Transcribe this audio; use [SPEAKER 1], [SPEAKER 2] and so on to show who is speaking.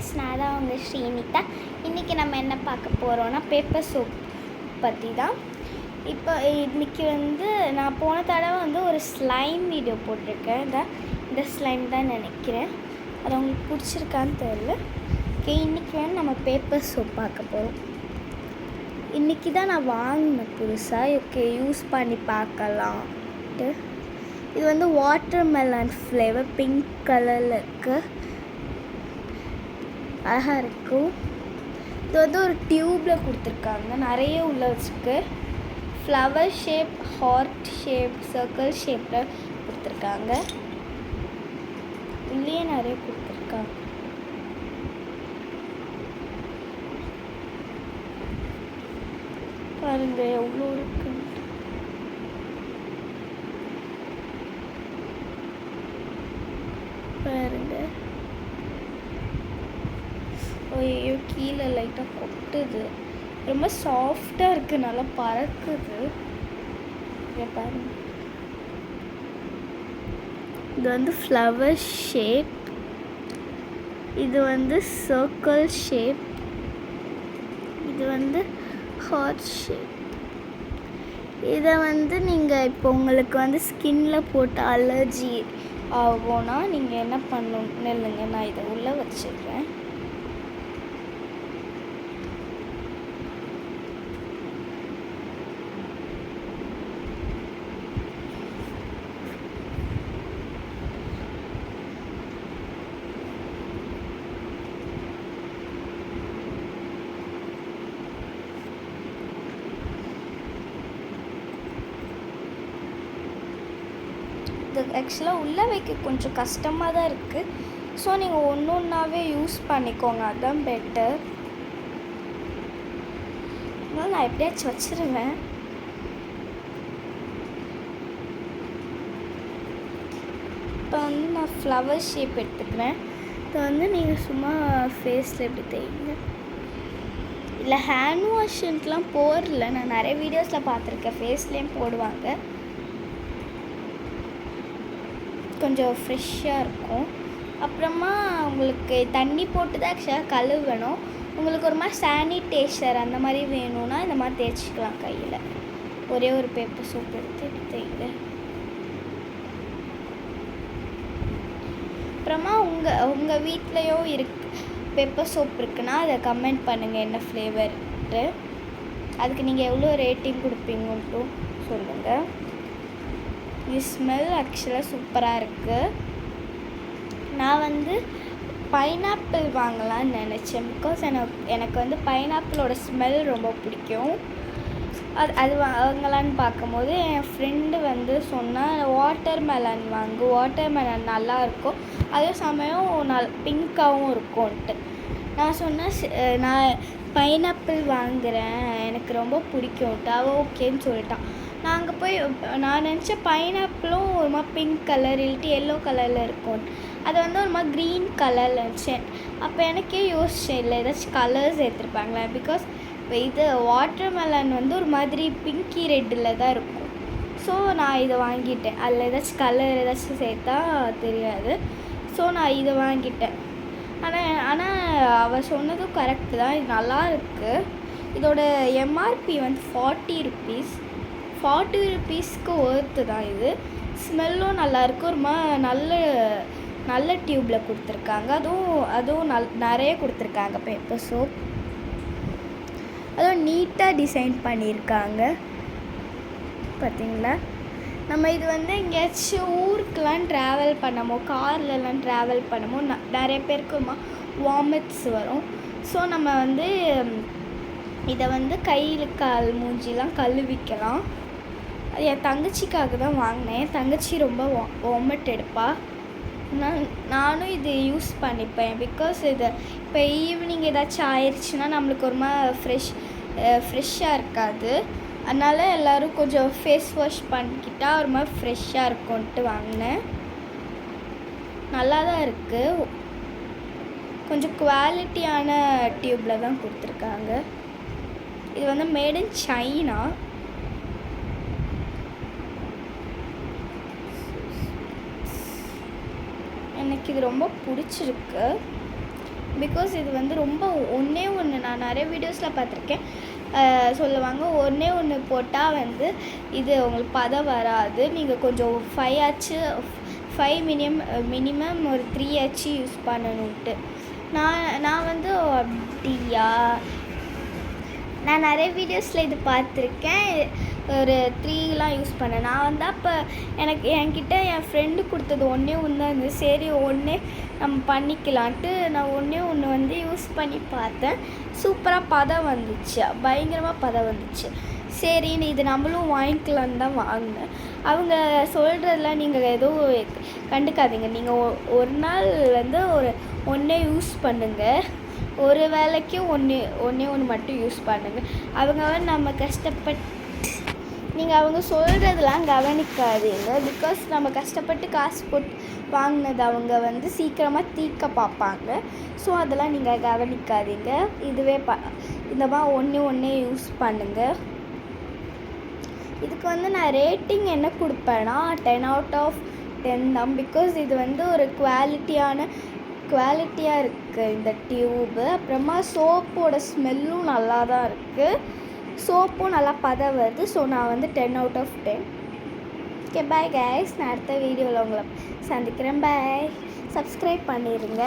[SPEAKER 1] Friends, நான் தான் உங்கள் ஸ்ரீனிதா. இன்றைக்கி நம்ம என்ன பார்க்க போகிறோன்னா பேப்பர் சோப் பற்றி தான். இப்போ இன்றைக்கி நான் போன தடவை ஒரு ஸ்லைம் வீடியோ போட்டிருக்கேன். இந்த ஸ்லைம் தான் நினைக்கிறேன். அது உங்களுக்கு பிடிச்சிருக்கான்னு தெரியல. ஓகே, இன்றைக்கி நம்ம பேப்பர் சோப் பார்க்க போகிறோம். இன்றைக்கி தான் நான் வாங்கினேன் புதுசாக. ஓகே, யூஸ் பண்ணி பார்க்கலான்ட்டு. இது வாட்டர்மெலன் ஃப்ளேவர், பிங்க் கலரில் இருக்குது, அழகாக இருக்கும். இது ஒரு டியூப்பில் கொடுத்துருக்காங்க, நிறைய உள்ள வச்சுருக்கு. Flower shape, heart shape, circle ஷேப்பில் கொடுத்துருக்காங்க. உள்ளே நிறைய கொடுத்துருக்காங்க. பாருங்க எவ்வளோ இருக்கு. பாருங்க, ஐயோ கீழே லைட்டாக கொட்டுது. ரொம்ப சாஃப்டாக இருக்குது, நல்லா பறக்குது. பாருங்க, இது ஃப்ளவர் ஷேப், இது சர்க்கிள் ஷேப், இது ஹார்ட் ஷேப். இதை நீங்கள் இப்போ உங்களுக்கு ஸ்கின்ல போட்டு அலர்ஜி ஆகும்னா நீங்கள் என்ன பண்ணணும் இல்லைங்க, நான் இதை உள்ளே வச்சுக்கிறேன். இது ஆக்சுவலாக உள்ளே வைக்க கொஞ்சம் கஷ்டமாக தான் இருக்குது. ஸோ நீங்கள் ஒன்று ஒன்றாவே யூஸ் பண்ணிக்கோங்க, அதுதான் பெட்டர். அதனால் நான் எப்படியாச்சும் வச்சுருவேன். இப்போ நான் ஃப்ளவர் ஷேப் எடுத்துக்கிறேன். இதை நீங்கள் சும்மா ஃபேஸில் எப்படி தேய்ங்க. இல்லை ஹேண்ட் வாஷ்லாம் போடல, நான் நிறைய வீடியோஸில் பார்த்துருக்கேன், ஃபேஸ்லேயும் போடுவாங்க. கொஞ்சம் ஃப்ரெஷ்ஷாக இருக்கும். அப்புறமா உங்களுக்கு தண்ணி போட்டு தான் ஆக்சுவலாக கழுவணும். உங்களுக்கு ஒரு மாதிரி சானிடைசர் அந்த மாதிரி வேணும்னா இந்த மாதிரி தேய்ச்சிக்கலாம் கையில். ஒரே ஒரு பேப்பர் சோப் எடுத்து தேய்ங்க. அப்புறமா உங்கள் வீட்லேயோ பேப்பர் சோப் இருக்குன்னா அதை கமெண்ட் பண்ணுங்கள் என்ன ஃப்ளேவர்ட்டு. அதுக்கு நீங்கள் எவ்வளோ ரேட்டிங் கொடுப்பீங்கன்ட்டு சொல்லுங்கள். இது ஸ்மெல் ஆக்சுவலாக சூப்பராக இருக்குது. நான் பைனாப்பிள் வாங்கலான்னு நினச்சேன். பிகாஸ் எனக்கு பைனாப்பிளோட ஸ்மெல் ரொம்ப பிடிக்கும். அது வாங்கலான்னு பார்க்கும்போது என் ஃப்ரெண்டு சொன்னால் வாட்டர்மெலன் வாங்கு, வாட்டர்மெலன் நல்லாயிருக்கும், அதே சமயம் பிங்க்காகவும் இருக்கும்ன்ட்டு. நான் சொன்னேன் நான் பைனாப்பிள் வாங்குகிறேன், எனக்கு ரொம்ப பிடிக்கும்ட்டு. அவள் ஓகேன்னு சொல்லிட்டான். நான் நினச்ச பைனாப்பிளும் ஒரு மாதிரி பிங்க் கலர் இல்லாட்டி எல்லோ கலரில் இருக்கும். அது ஒரு மாதிரி க்ரீன் கலரில் இருந்துச்சேன். அப்போ எனக்கே யோசிச்சேன், இல்லை ஏதாச்சும் கலர்ஸ் எடுத்துருப்பாங்களே. பிகாஸ் இப்போ இது வாட்டர்மெலன் ஒரு மாதிரி பிங்கி ரெட்டில் தான் இருக்கும். ஸோ நான் இதை வாங்கிட்டேன். அதில் ஏதாச்சும் கலர் ஏதாச்சும் சேர்த்தா தெரியாது. ஸோ நான் இதை வாங்கிட்டேன். ஆனால் அவள் சொன்னதும் கரெக்டு தான், இது நல்லா இருக்குது. இதோட எம்ஆர்பி 40 ருபீஸ். 40 ருபீஸ்க்கு ஒர்த்து தான் இது. ஸ்மெல்லும் நல்லாயிருக்கு, ஒரு நல்ல டியூப்பில் கொடுத்துருக்காங்க. அதுவும் நிறைய கொடுத்துருக்காங்க பேப்பர் சோப். அதுவும் நீட்டாக டிசைன் பண்ணியிருக்காங்க. பார்த்தீங்களா, நம்ம இது எங்கேயாச்சும் ஊருக்கெலாம் ட்ராவல் பண்ணமோ, கார்லலாம் ட்ராவல் பண்ணமோ நிறைய பேருக்கு வாமிட்ஸ் வரும். ஸோ நம்ம இதை கையில் கால் மூஞ்சிலாம் கழுவிக்கலாம். அது என் தங்கச்சிக்காக தான் வாங்கினேன். என் தங்கச்சி ரொம்ப வாமிட் எடுப்பா. நானும் இது யூஸ் பண்ணிப்பேன். பிகாஸ் இது இப்போ ஈவினிங் ஏதாச்சும் ஆயிடுச்சுன்னா நம்மளுக்கு ஒரு மாதிரி ஃப்ரெஷ்ஷாக இருக்காது. அதனால் எல்லோரும் கொஞ்சம் ஃபேஸ் வாஷ் பண்ணிக்கிட்டால் ஒரு மாதிரி ஃப்ரெஷ்ஷாக இருக்கும்ன்ட்டு வாங்கினேன். நல்லா தான் இருக்குது. கொஞ்சம் குவாலிட்டியான டியூப்பில் தான் கொடுத்துருக்காங்க. இது மேட் இன் சைனா. எனக்கு இது ரொம்ப பிடிச்சிருக்கு. பிகாஸ் இது வந்து ரொம்ப ஒன்றே ஒன்று நான் நிறைய வீடியோஸில் பார்த்துருக்கேன். சொல்லுவாங்க ஒன்றே ஒன்று போட்டால் வந்து இது உங்களுக்கு பதம் வராது. நீங்கள் கொஞ்சம் 5 மினிமம் ஒரு 3 ஆச்சு யூஸ் பண்ணணுன்ட்டு. நான் வந்து அப்படியா, நான் நிறைய வீடியோஸில் இது பார்த்துருக்கேன். ஒரு 3லாம் யூஸ் பண்ணேன். நான் வந்து அப்போ என்கிட்ட என் ஃப்ரெண்டு கொடுத்தது ஒன்றே ஒன்று தான் இருந்தது. சரி ஒன்றே நம்ம பண்ணிக்கலான்ட்டு நான் ஒன்றே ஒன்று வந்து யூஸ் பண்ணி பார்த்தேன். சூப்பராக பதம் வந்துச்சு, பயங்கரமாக பதம் வந்துச்சு. சரின்னு இது நம்மளும் வாங்கிக்கலான்னு தான் வாங்கினேன். அவங்க சொல்கிறதெல்லாம் நீங்கள் எதுவும் கண்டுக்காதீங்க. நீங்கள் ஒரு நாள் வந்து ஒன்றே யூஸ் பண்ணுங்கள். ஒரு வேளைக்கு ஒன்றே ஒன்று மட்டும் யூஸ் பண்ணுங்கள். அவங்க வந்து நம்ம கஷ்டப்பட்டு நீங்கள் அவங்க சொல்கிறதெல்லாம் கவனிக்காதீங்க. பிகாஸ் நம்ம கஷ்டப்பட்டு காசு போட்டு வாங்கினது அவங்க வந்து சீக்கிரமாக தீர்க்க பார்ப்பாங்க. ஸோ அதெல்லாம் நீங்கள் கவனிக்காதீங்க. இதுவே இந்த மாதிரி ஒன்றே யூஸ் பண்ணுங்கள். இதுக்கு வந்து நான் ரேட்டிங் என்ன கொடுப்பேன்னா 10 out of 10 தான். பிகாஸ் இது வந்து ஒரு குவாலிட்டியாக இருக்குது இந்த டியூபு. அப்புறமா சோப்போட ஸ்மெல்லும் நல்லா தான் இருக்குது. சோப்பும் நல்லா பதம் வருது. ஸோ நான் வந்து 10 out of 10. Okay bye guys, நான் அடுத்த வீடியோவில் உங்களை சந்திக்கிறேன். பாய். சப்ஸ்கிரைப் பண்ணிடுங்க.